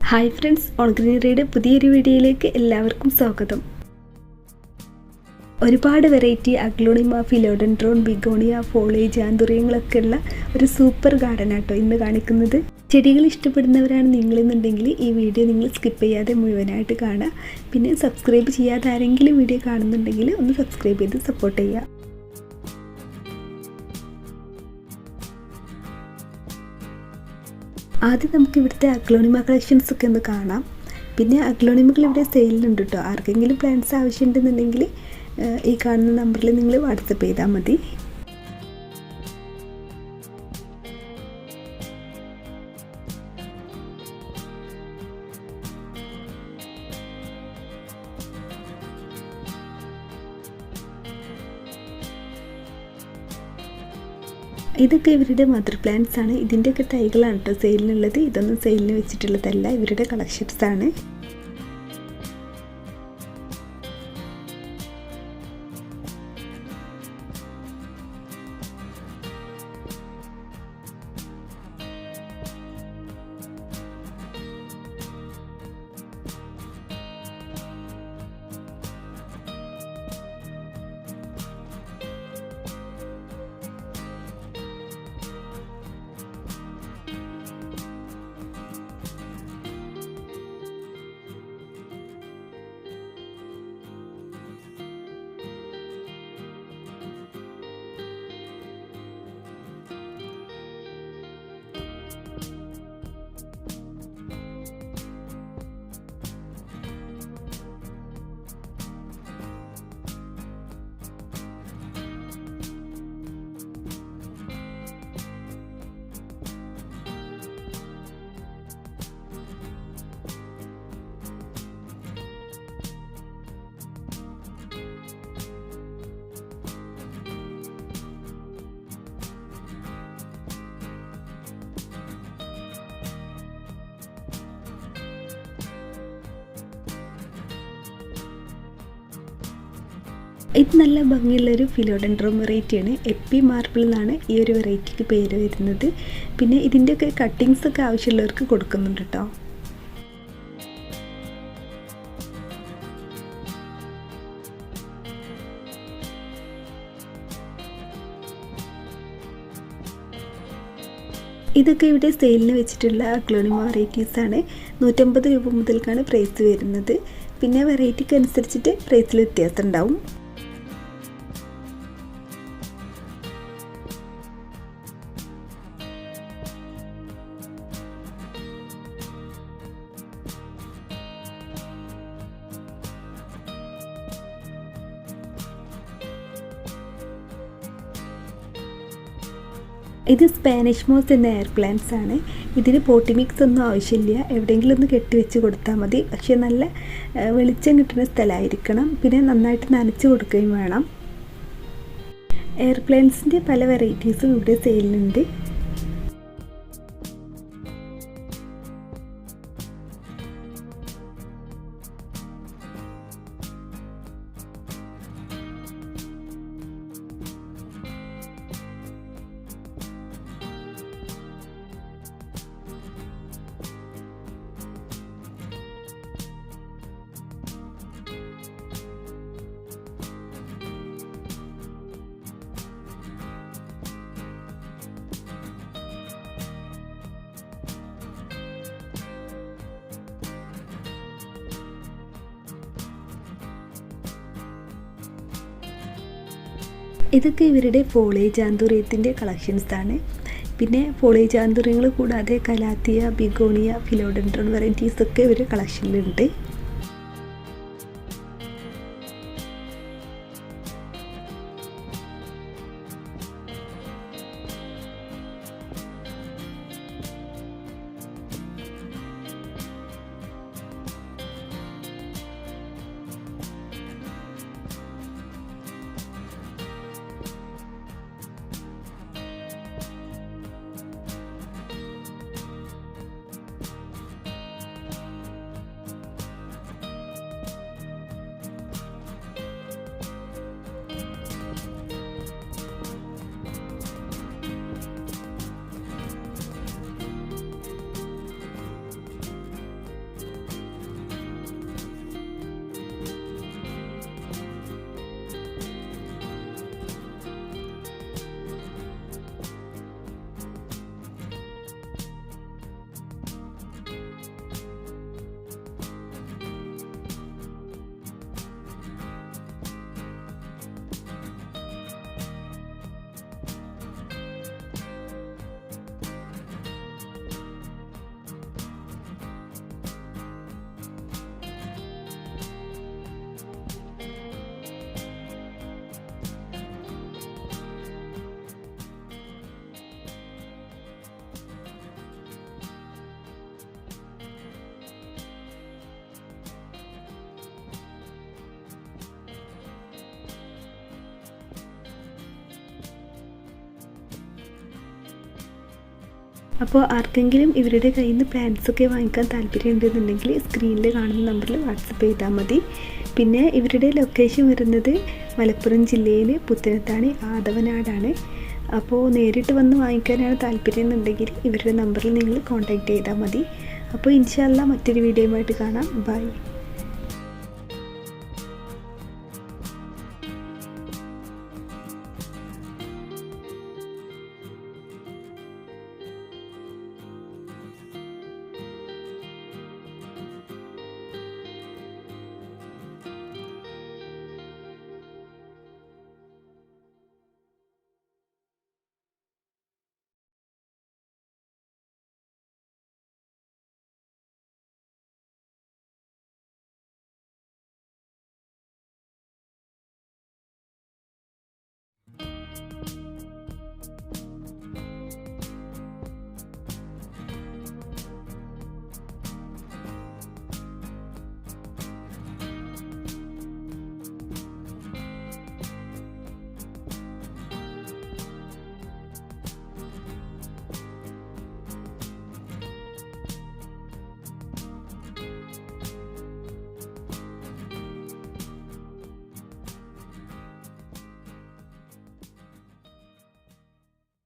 Hi friends, on ഗ്രീനറിയുടെ പുതിയൊരു വീഡിയോയിലേക്ക് എല്ലാവർക്കും സ്വാഗതം. ഒരുപാട് variety aglaonema, philodendron, begonia, foliage, ആന്തൂറിയങ്ങളൊക്കെ ഉള്ള ഒരു സൂപ്പർ ഗാർഡൻ ആട്ടോ ഇന്ന് കാണിക്കുന്നത്. ചെടികൾ ഇഷ്ടപ്പെടുന്നവരാണ് നിങ്ങളെന്നുണ്ടെങ്കിൽ ഈ വീഡിയോ നിങ്ങൾ സ്കിപ്പ് ചെയ്യാതെ മുഴുവനായിട്ട് കാണുക. പിന്നെ സബ്സ്ക്രൈബ് ചെയ്യാതെ ആരെങ്കിലും വീഡിയോ കാണുന്നുണ്ടെങ്കിൽ ഒന്ന് സബ്സ്ക്രൈബ് ചെയ്ത് സപ്പോർട്ട് ചെയ്യുക. ആദ്യം നമുക്ക് ഇവിടുത്തെ അഗ്ലോണിമ കളക്ഷൻസ് ഒക്കെ ഒന്ന് കാണാം. പിന്നെ അഗ്ലോണിമകൾ ഇവിടെ സെയിലുണ്ട് കേട്ടോ. ആർക്കെങ്കിലും പ്ലാന്റ്സ് ആവശ്യമുണ്ടെന്നുണ്ടെങ്കിൽ ഈ കാണുന്ന നമ്പറിൽ നിങ്ങൾ വാട്സപ്പ് ചെയ്താൽ മതി. ഇതൊക്കെ ഇവരുടെ മദർ പ്ലാന്റ്സ് ആണ്. ഇതിൻ്റെയൊക്കെ തൈകളാണ് കേട്ടോ സെയിലിനുള്ളത്. ഇതൊന്നും സെയിലിന് വെച്ചിട്ടുള്ളതല്ല, ഇവരുടെ കളക്ഷൻസ് ആണ്. ഇത് നല്ല ഭംഗിയുള്ളൊരു ഫിലോഡെൻഡ്രോൺ വെറൈറ്റിയാണ്. എപ്പി മാർബിൾ എന്നാണ് ഈ ഒരു വെറൈറ്റിക്ക് പേര് വരുന്നത്. പിന്നെ ഇതിൻ്റെയൊക്കെ കട്ടിങ്സ് ഒക്കെ ആവശ്യമുള്ളവർക്ക് കൊടുക്കുന്നുണ്ട് കേട്ടോ. ഇതൊക്കെ ഇവിടെ സെയിലിന് വെച്ചിട്ടുള്ള അഗ്ലോണിമ വെറൈറ്റീസാണ്. 150 രൂപ മുതൽക്കാണ് പ്രൈസ് വരുന്നത്. പിന്നെ വെറൈറ്റിക്ക് അനുസരിച്ചിട്ട് പ്രൈസിൽ വ്യത്യാസം ഉണ്ടാവും. ഇത് സ്പാനിഷ് മോസ് എന്ന എയർ പ്ലാന്റ്സ് ആണ്. ഇതിന് പോട്ടി മിക്സ് ഒന്നും ആവശ്യമില്ല, എവിടെയെങ്കിലും ഒന്ന് കെട്ടിവെച്ച് കൊടുത്താൽ മതി. പക്ഷേ നല്ല വെളിച്ചം കിട്ടുന്ന സ്ഥലമായിരിക്കണം. പിന്നെ നന്നായിട്ട് നനച്ച് കൊടുക്കുകയും വേണം. എയർ പ്ലാന്റ്സിൻ്റെ പല വെറൈറ്റീസും ഇവിടെ സെയിലുണ്ട്. ഇതൊക്കെ ഇവരുടെ ഫോളേജ് ആന്തൂറിയത്തിൻ്റെ കളക്ഷൻസാണ്. പിന്നെ ഫോളേജ് ആന്തൂറിയങ്ങൾ കൂടാതെ കലാത്തിയ, ബിഗോണിയ, ഫിലോഡെൻഡ്രോൺ വെറൈറ്റീസൊക്കെ ഇവരുടെ കളക്ഷനിലുണ്ട്. അപ്പോൾ ആർക്കെങ്കിലും ഇവരുടെ കയ്യിൽ നിന്ന് പ്ലാന്റ്സൊക്കെ വാങ്ങിക്കാൻ താല്പര്യം ഉണ്ടെന്നുണ്ടെങ്കിൽ സ്ക്രീനിൽ കാണുന്ന നമ്പറിൽ വാട്സപ്പ് ചെയ്താൽ മതി. പിന്നെ ഇവരുടെ ലൊക്കേഷൻ വരുന്നത് മലപ്പുറം ജില്ലയിൽ പുത്തനത്താണി ആദവനാടാണ്. അപ്പോൾ നേരിട്ട് വന്ന് വാങ്ങിക്കാനാണ് താല്പര്യം എന്നുണ്ടെങ്കിൽ ഇവരുടെ നമ്പറിൽ നിങ്ങൾ കോൺടാക്റ്റ് ചെയ്താൽ മതി. അപ്പോൾ ഇൻഷാ അല്ലാഹ് മറ്റൊരു വീഡിയോയുമായിട്ട് കാണാം. ബൈ.